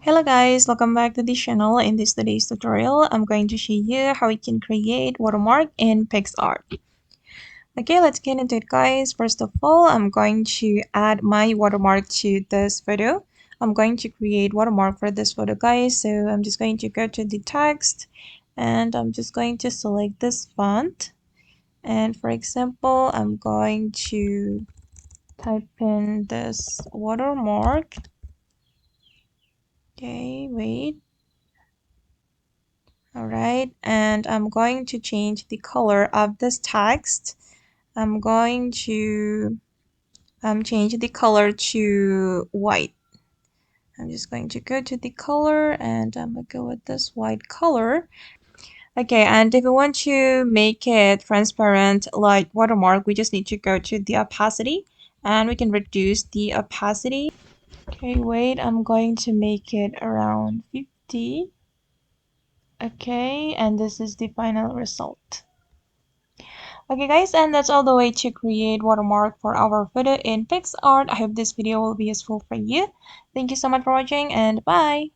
Hello guys, welcome back to the channel. In this today's tutorial, I'm going to show you how we can create watermark in PicsArt. Okay, let's get into it guys. First of all, I'm going to add my watermark to this photo. I'm going to create watermark for this photo guys. So I'm just going to go to the text and I'm just going to select this font. And for example, I'm going to type in this watermark. Okay, wait. Alright, and I'm going to change the color of this text. I'm going to change the color to white. I'm just going to go to the color and I'm going to go with this white color. Okay, and if we want to make it transparent like watermark, we just need to go to the opacity and we can reduce the opacity. Okay, wait, I'm going to make it around 50. Okay, and this is the final result. Okay guys, and that's all the way to create watermark for our photo in PicsArt. I hope this video will be useful for you. Thank you so much for watching and bye.